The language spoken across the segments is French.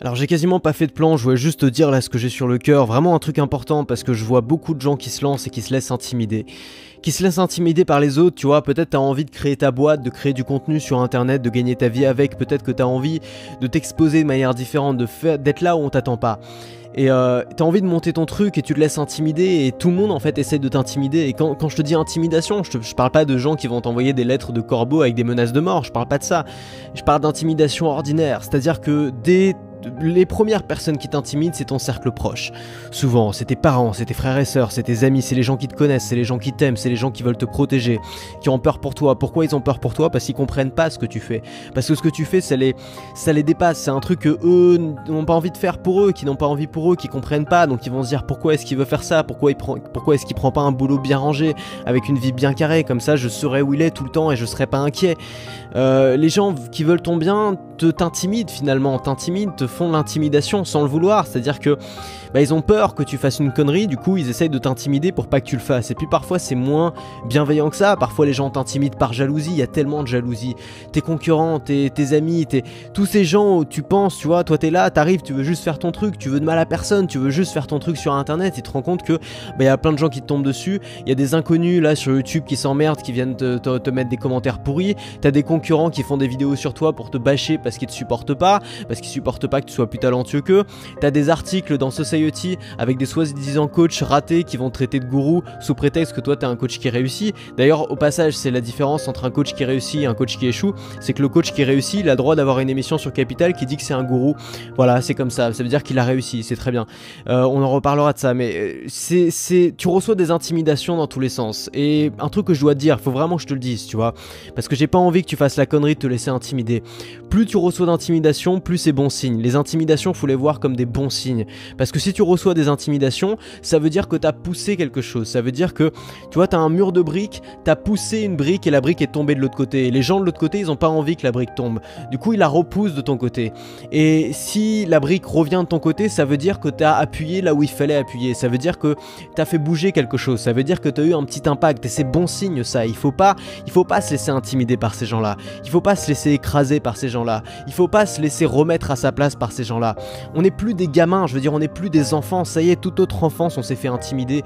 Alors j'ai quasiment pas fait de plan, je voulais juste te dire là ce que j'ai sur le cœur, vraiment un truc important parce que je vois beaucoup de gens qui se lancent et qui se laissent intimider. Qui se laissent intimider par les autres, tu vois, peut-être t'as envie de créer ta boîte, de créer du contenu sur internet, de gagner ta vie avec, peut-être que t'as envie de t'exposer de manière différente, d'être là où on t'attend pas. Et t'as envie de monter ton truc et tu te laisses intimider et tout le monde en fait essaie de t'intimider. Et quand je te dis intimidation, je parle pas de gens qui vont t'envoyer des lettres de corbeau avec des menaces de mort, je parle pas de ça. Je parle d'intimidation ordinaire, c'est-à-dire que les premières personnes qui t'intimident, c'est ton cercle proche. Souvent, c'est tes parents, c'est tes frères et sœurs, c'est tes amis, c'est les gens qui te connaissent, c'est les gens qui t'aiment, c'est les gens qui veulent te protéger, qui ont peur pour toi. Pourquoi ils ont peur pour toi? Parce qu'ils comprennent pas ce que tu fais. Parce que ce que tu fais, ça les dépasse. C'est un truc que eux n'ont pas envie de faire pour eux, qui n'ont pas envie pour eux, qui comprennent pas. Donc ils vont se dire pourquoi est-ce qu'il veut faire ça? Pourquoi est-ce qu'il prend pas un boulot bien rangé, avec une vie bien carrée? Comme ça, je saurais où il est tout le temps et je serais pas inquiet. Les gens qui veulent ton bien t'intimident finalement, te font l'intimidation sans le vouloir, c'est-à-dire que ils ont peur que tu fasses une connerie, du coup ils essayent de t'intimider pour pas que tu le fasses. Et puis parfois c'est moins bienveillant que ça, parfois les gens t'intimident par jalousie, il y a tellement de jalousie. Tes concurrents, tes amis, tous ces gens où tu penses, tu vois, toi t'es là, t'arrives, tu veux juste faire ton truc, tu veux de mal à personne, tu veux juste faire ton truc sur internet, et tu te rends compte que y a plein de gens qui te tombent dessus, il y a des inconnus là sur YouTube qui s'emmerdent, qui viennent te mettre des commentaires pourris, t'as des concurrents qui font des vidéos sur toi pour te bâcher parce qu'ils te supportent pas, parce qu'ils supportent pas que tu sois plus talentueux qu'eux, t'as des articles dans Society avec des soi-disant coachs ratés qui vont te traiter de gourou sous prétexte que toi t'es un coach qui réussit. D'ailleurs au passage c'est la différence entre un coach qui réussit et un coach qui échoue, c'est que le coach qui réussit il a le droit d'avoir une émission sur Capital qui dit que c'est un gourou, voilà c'est comme ça veut dire qu'il a réussi, c'est très bien. On en reparlera de ça, mais tu reçois des intimidations dans tous les sens. Et un truc que je dois te dire, faut vraiment que je te le dise, tu vois, parce que j'ai pas envie que tu fasses la connerie de te laisser intimider. Plus tu reçois d'intimidation, plus c'est bon signe. Les intimidations, faut les voir comme des bons signes, parce que si tu reçois des intimidations, ça veut dire que tu as poussé quelque chose, ça veut dire que, tu vois, tu as un mur de briques, tu as poussé une brique et la brique est tombée de l'autre côté, et les gens de l'autre côté, ils ont pas envie que la brique tombe, du coup ils la repoussent de ton côté, et si la brique revient de ton côté, ça veut dire que tu as appuyé là où il fallait appuyer, ça veut dire que tu as fait bouger quelque chose, ça veut dire que tu as eu un petit impact, et c'est bon signe ça. Il faut pas se laisser intimider par ces gens-là, il faut pas se laisser écraser par ces gens-là, il faut pas se laisser remettre à sa place par ces gens-là. On n'est plus des gamins, je veux dire, on n'est plus des enfants, ça y est, toute autre enfance on s'est fait intimider.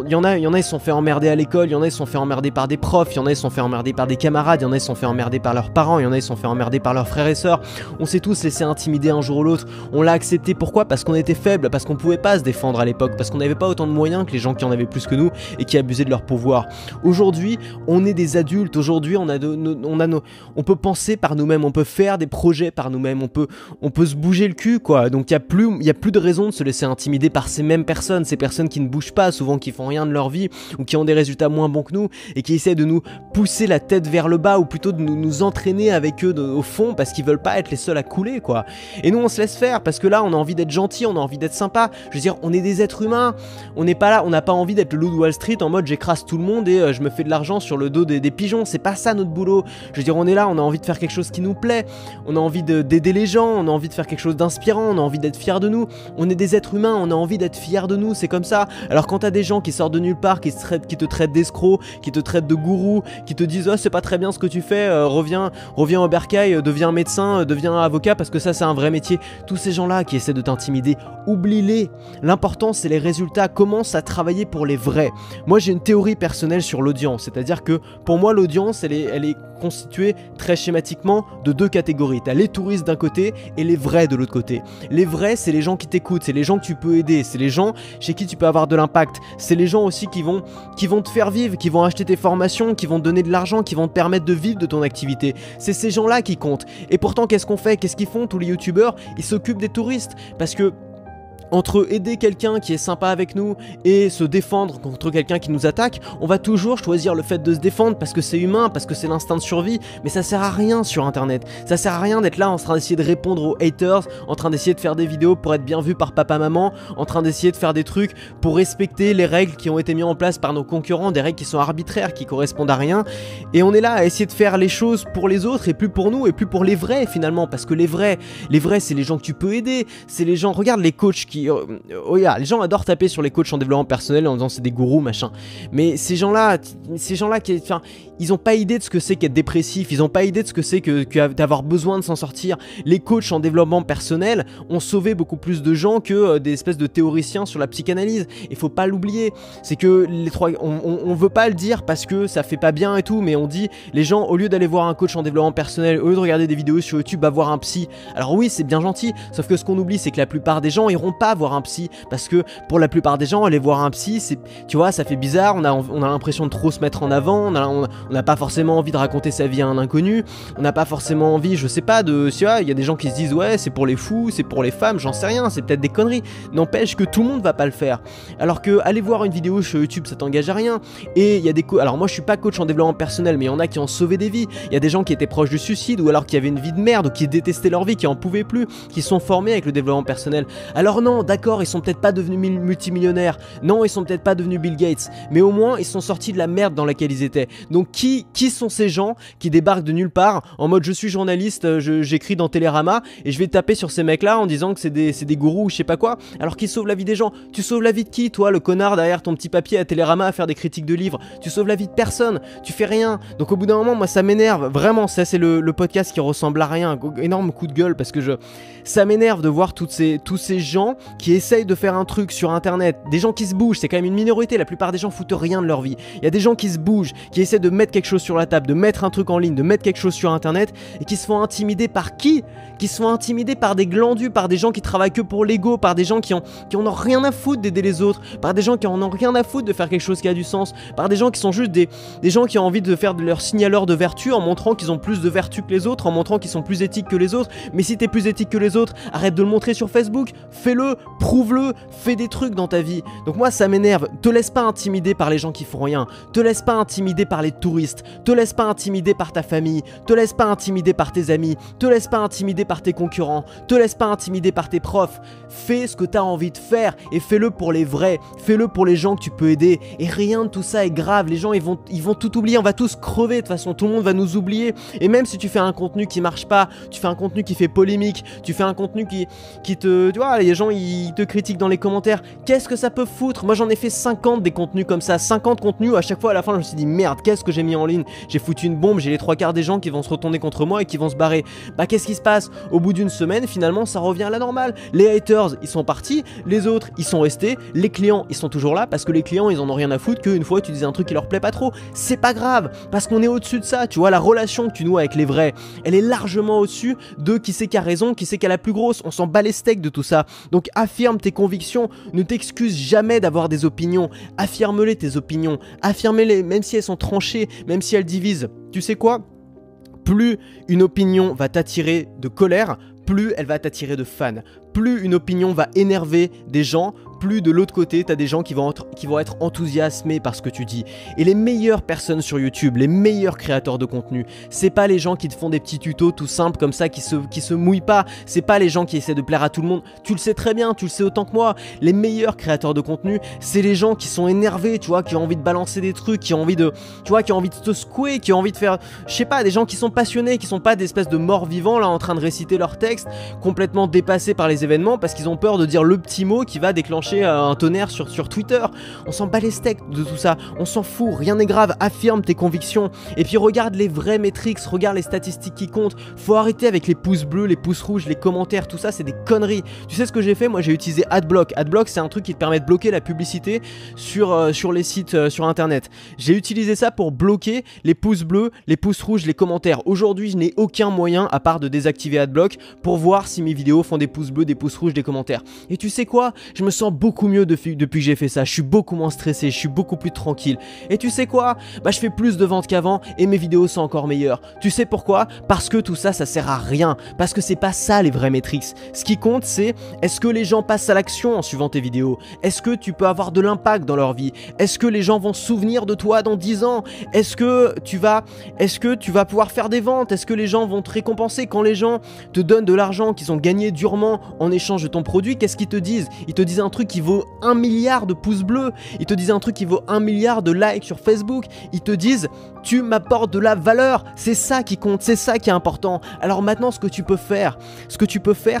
Il y en a ils se sont fait emmerder à l'école, il y en a ils se sont fait emmerder par des profs, il y en a ils se sont fait emmerder par des camarades, il y en a ils se sont fait emmerder par leurs parents, il y en a ils se sont fait emmerder par leurs frères et sœurs. On s'est tous laissé intimider un jour ou l'autre, on l'a accepté. Pourquoi? Parce qu'on était faibles, parce qu'on pouvait pas se défendre à l'époque, parce qu'on n'avait pas autant de moyens que les gens qui en avaient plus que nous et qui abusaient de leur pouvoir. Aujourd'hui on est des adultes, aujourd'hui on peut penser par nous-mêmes, on peut faire des projets par nous-mêmes, on peut se bouger le cul quoi. Donc il y a plus de raison de se laisser intimider par ces mêmes personnes, ces personnes qui ne bougent pas, souvent qui font rien de leur vie ou qui ont des résultats moins bons que nous et qui essaient de nous pousser la tête vers le bas, ou plutôt de nous entraîner avec eux au fond, parce qu'ils veulent pas être les seuls à couler quoi. Et nous on se laisse faire parce que là on a envie d'être gentil, on a envie d'être sympa. Je veux dire, on est des êtres humains, on n'est pas là, on n'a pas envie d'être le loup de Wall Street en mode j'écrase tout le monde et je me fais de l'argent sur le dos des pigeons. C'est pas ça notre boulot. Je veux dire, on est là, on a envie de faire quelque chose qui nous plaît, on a envie d'aider les gens, on a envie de faire quelque chose d'inspirant, on a envie d'être fiers de nous. On est des êtres humains, on a envie d'être fiers de nous, c'est comme ça. Alors quand t'as des gens qui sortent de nulle part, qui te traitent d'escroc, qui te traitent de gourou, qui te disent oh c'est pas très bien ce que tu fais, reviens au bercail, deviens médecin, deviens avocat parce que ça c'est un vrai métier. Tous ces gens là qui essaient de t'intimider, oublie-les. L'important c'est les résultats, commence à travailler pour les vrais. Moi j'ai une théorie personnelle sur l'audience, c'est-à-dire que pour moi l'audience elle est constituée très schématiquement de deux catégories. T'as les touristes d'un côté et les vrais de l'autre côté. Les vrais c'est les gens qui t'écoutent, c'est les gens que tu peux aider, c'est les gens chez qui tu peux avoir de l'impact, c'est les gens aussi qui vont te faire vivre, qui vont acheter tes formations, qui vont te donner de l'argent, qui vont te permettre de vivre de ton activité. C'est ces gens-là qui comptent. Et pourtant qu'est-ce qu'on fait? Qu'est-ce qu'ils font tous les youtubeurs? Ils s'occupent des touristes, parce que entre aider quelqu'un qui est sympa avec nous et se défendre contre quelqu'un qui nous attaque, on va toujours choisir le fait de se défendre parce que c'est humain, parce que c'est l'instinct de survie. Mais ça sert à rien sur internet, ça sert à rien d'être là en train d'essayer de répondre aux haters, en train d'essayer de faire des vidéos pour être bien vu par papa maman, en train d'essayer de faire des trucs pour respecter les règles qui ont été mises en place par nos concurrents, des règles qui sont arbitraires, qui correspondent à rien. Et on est là à essayer de faire les choses pour les autres et plus pour nous et plus pour les vrais finalement, parce que les vrais c'est les gens que tu peux aider, c'est les gens, regarde les coachs oh yeah, les gens adorent taper sur les coachs en développement personnel en disant c'est des gourous machin, mais ces gens-là enfin, ils ont pas idée de ce que c'est qu'être dépressif, ils ont pas idée de ce que c'est que d'avoir besoin de s'en sortir. Les coachs en développement personnel ont sauvé beaucoup plus de gens que des espèces de théoriciens sur la psychanalyse. Il faut pas l'oublier, c'est que on veut pas le dire parce que ça fait pas bien et tout, mais on dit les gens, au lieu d'aller voir un coach en développement personnel, au lieu de regarder des vidéos sur YouTube, va voir un psy. Alors oui, c'est bien gentil, sauf que ce qu'on oublie, c'est que la plupart des gens iront pas voir un psy, parce que pour la plupart des gens, aller voir un psy, c'est, tu vois, ça fait bizarre, on a l'impression de trop se mettre en avant, on n'a pas forcément envie de raconter sa vie à un inconnu, on n'a pas forcément envie, je sais pas, tu vois, il y a des gens qui se disent ouais, c'est pour les fous, c'est pour les femmes, j'en sais rien, c'est peut-être des conneries. N'empêche que tout le monde va pas le faire. Alors que aller voir une vidéo sur YouTube, ça t'engage à rien. Et il y a des alors moi je suis pas coach en développement personnel, mais il y en a qui ont sauvé des vies. Il y a des gens qui étaient proches du suicide, ou alors qui avaient une vie de merde, ou qui détestaient leur vie, qui en pouvaient plus, qui sont formés avec le développement personnel. Alors non, d'accord, ils sont peut-être pas devenus multimillionnaires, non, ils sont peut-être pas devenus Bill Gates, mais au moins ils sont sortis de la merde dans laquelle ils étaient. Donc qui sont ces gens qui débarquent de nulle part en mode je suis journaliste, j'écris dans Télérama et je vais taper sur ces mecs là en disant que c'est des gourous ou je sais pas quoi, alors qu'ils sauvent la vie des gens. Tu sauves la vie de qui, toi, le connard derrière ton petit papier à Télérama à faire des critiques de livres? Tu sauves la vie de personne, tu fais rien. Donc au bout d'un moment, moi ça m'énerve, vraiment, ça c'est le podcast qui ressemble à rien, énorme coup de gueule, parce que ça m'énerve de voir tous ces gens qui essayent de faire un truc sur internet, des gens qui se bougent, c'est quand même une minorité, la plupart des gens foutent rien de leur vie. Il y a des gens qui se bougent, qui essaient de mettre quelque chose sur la table, de mettre un truc en ligne, de mettre quelque chose sur internet, et qui se font intimider par qui? Qui se font intimider par des glandus, par des gens qui travaillent que pour l'ego, par des gens qui en ont rien à foutre d'aider les autres, par des gens qui en ont rien à foutre de faire quelque chose qui a du sens, par des gens qui sont juste des gens qui ont envie de faire de leur signaleur de vertu en montrant qu'ils ont plus de vertu que les autres, en montrant qu'ils sont plus éthiques que les autres. Mais si t'es plus éthique que les autres, arrête de le montrer sur Facebook, fais-le, prouve-le, fais des trucs dans ta vie. Donc moi ça m'énerve, te laisse pas intimider par les gens qui font rien, te laisse pas intimider par les touristes, te laisse pas intimider par ta famille, te laisse pas intimider par tes amis, te laisse pas intimider par tes concurrents, te laisse pas intimider par tes profs. Fais ce que t'as envie de faire et fais-le pour les vrais, fais-le pour les gens que tu peux aider, et rien de tout ça est grave. Les gens ils vont tout oublier, on va tous crever de toute façon, tout le monde va nous oublier. Et même si tu fais un contenu qui marche pas, tu fais un contenu qui fait polémique, tu fais un contenu qui te, tu vois, les gens ils te critiquent dans les commentaires, qu'est-ce que ça peut foutre? Moi j'en ai fait 50 des contenus comme ça, 50 contenus, à chaque fois à la fin je me suis dit merde, qu'est-ce que j'ai mis en ligne? J'ai foutu une bombe, j'ai les 3/4 des gens qui vont se retourner contre moi et qui vont se barrer. Bah qu'est-ce qui se passe? Au bout d'une semaine finalement ça revient à la normale. Les haters ils sont partis, les autres ils sont restés, les clients ils sont toujours là, parce que les clients ils en ont rien à foutre qu'une fois tu disais un truc qui leur plaît pas trop. C'est pas grave, parce qu'on est au-dessus de ça, tu vois, la relation que tu noues avec les vrais, elle est largement au-dessus de qui c'est qui a raison, qui c'est qui a la plus grosse, on s'en bat les steaks de tout ça. Donc affirme tes convictions, ne t'excuse jamais d'avoir des opinions, affirme-les tes opinions, affirme-les même si elles sont tranchées, même si elles divisent. Tu sais quoi? Plus une opinion va t'attirer de colère, plus elle va t'attirer de fans. Plus une opinion va énerver des gens, plus de l'autre côté, t'as des gens qui vont être enthousiasmés par ce que tu dis. Et les meilleures personnes sur YouTube, les meilleurs créateurs de contenu, c'est pas les gens qui te font des petits tutos tout simples comme ça, qui se mouillent pas. C'est pas les gens qui essaient de plaire à tout le monde. Tu le sais très bien, tu le sais autant que moi. Les meilleurs créateurs de contenu, c'est les gens qui sont énervés, tu vois, qui ont envie de balancer des trucs, qui ont envie de, tu vois, qui ont envie de te secouer, qui ont envie de faire, je sais pas, des gens qui sont passionnés, qui sont pas des espèces de morts vivants là en train de réciter leur texte, complètement dépassés par les événements parce qu'ils ont peur de dire le petit mot qui va déclencher un tonnerre sur Twitter. On s'en bat les steaks de tout ça, on s'en fout, rien n'est grave, affirme tes convictions et puis regarde les vraies métriques, regarde les statistiques qui comptent. Faut arrêter avec les pouces bleus, les pouces rouges, les commentaires, tout ça c'est des conneries. Tu sais ce que j'ai fait? Moi j'ai utilisé Adblock. Adblock c'est un truc qui te permet de bloquer la publicité sur les sites sur internet. J'ai utilisé ça pour bloquer les pouces bleus, les pouces rouges, les commentaires. Aujourd'hui je n'ai aucun moyen à part de désactiver Adblock pour voir si mes vidéos font des pouces bleus, des pouces rouges, des commentaires. Et tu sais quoi? Je me sens beaucoup mieux depuis que j'ai fait ça. Je suis beaucoup moins stressé, je suis beaucoup plus tranquille. Et tu sais quoi? Bah je fais plus de ventes qu'avant et mes vidéos sont encore meilleures. Tu sais pourquoi? Parce que tout ça, ça sert à rien. Parce que c'est pas ça les vrais métriques. Ce qui compte c'est, est-ce que les gens passent à l'action en suivant tes vidéos? Est-ce que tu peux avoir de l'impact dans leur vie? Est-ce que les gens vont se souvenir de toi dans 10 ans? Est-ce que tu vas pouvoir faire des ventes? Est-ce que les gens vont te récompenser quand les gens te donnent de l'argent qu'ils ont gagné durement en échange de ton produit? Qu'est-ce qu'ils te disent? Ils te disent un truc qui vaut 1 milliard de pouces bleus, ils te disent un truc qui vaut 1 milliard de likes sur Facebook, ils te disent tu m'apportes de la valeur, c'est ça qui compte, c'est ça qui est important. Alors maintenant, ce que tu peux faire,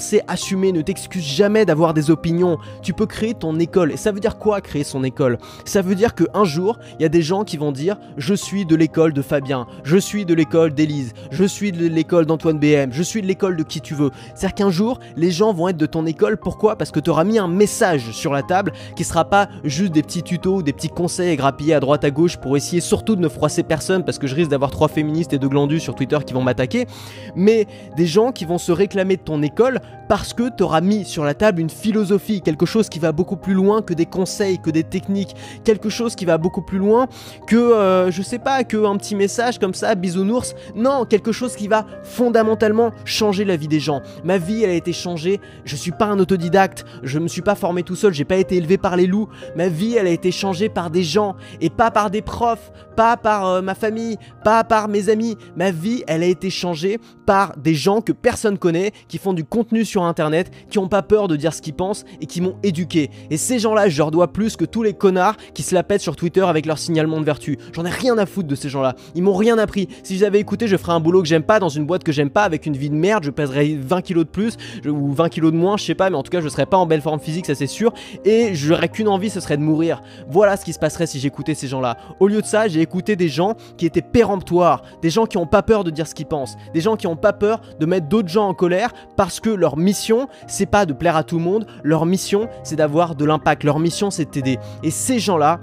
c'est assumer, ne t'excuse jamais d'avoir des opinions. Tu peux créer ton école. Et ça veut dire quoi, créer son école? Ça veut dire qu'un jour, il y a des gens qui vont dire « Je suis de l'école de Fabien, je suis de l'école d'Élise, je suis de l'école d'Antoine BM, je suis de l'école de qui tu veux. » C'est-à-dire qu'un jour, les gens vont être de ton école. Pourquoi? Parce que tu auras mis un message sur la table qui sera pas juste des petits tutos ou des petits conseils grappillés à droite à gauche pour essayer surtout de ne froisser personne, parce que je risque d'avoir 3 féministes et 2 glandus sur Twitter qui vont m'attaquer, mais des gens qui vont se réclamer de ton école parce que tu auras mis sur la table une philosophie, quelque chose qui va beaucoup plus loin que des conseils, que des techniques, quelque chose qui va beaucoup plus loin que, je sais pas, que un petit message comme ça, bisounours. Non, quelque chose qui va fondamentalement changer la vie des gens. Ma vie, elle a été changée. Je suis pas un autodidacte, je me suis pas formé tout seul, j'ai pas été élevé par les loups. Ma vie, elle a été changée par des gens et pas par des profs, pas par ma famille, pas par mes amis. Ma vie, elle a été changée par des gens que personne connaît, qui font du contenu sur internet, qui ont pas peur de dire ce qu'ils pensent et qui m'ont éduqué. Et ces gens-là, je leur dois plus que tous les connards qui se la pètent sur Twitter avec leur signalement de vertu. J'en ai rien à foutre de ces gens-là. Ils m'ont rien appris. Si je les avais écoutés, je ferais un boulot que j'aime pas dans une boîte que j'aime pas avec une vie de merde. Je pèserais 20 kilos de plus ou 20 kilos de moins, je sais pas, mais en tout cas, je serais pas en belle forme physique, ça c'est sûr. Et j'aurais qu'une envie, ce serait de mourir. Voilà ce qui se passerait si j'écoutais ces gens-là. Au lieu de ça, j'ai écouté des gens qui étaient péremptoires, des gens qui ont pas peur de dire ce qu'ils pensent, des gens qui ont pas peur de mettre d'autres gens en colère parce que leur mission, c'est pas de plaire à tout le monde, leur mission, c'est d'avoir de l'impact, leur mission, c'est de t'aider. Et ces gens-là,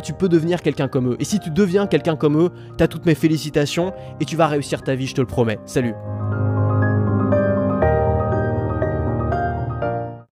tu peux devenir quelqu'un comme eux. Et si tu deviens quelqu'un comme eux, t'as toutes mes félicitations et tu vas réussir ta vie, je te le promets. Salut!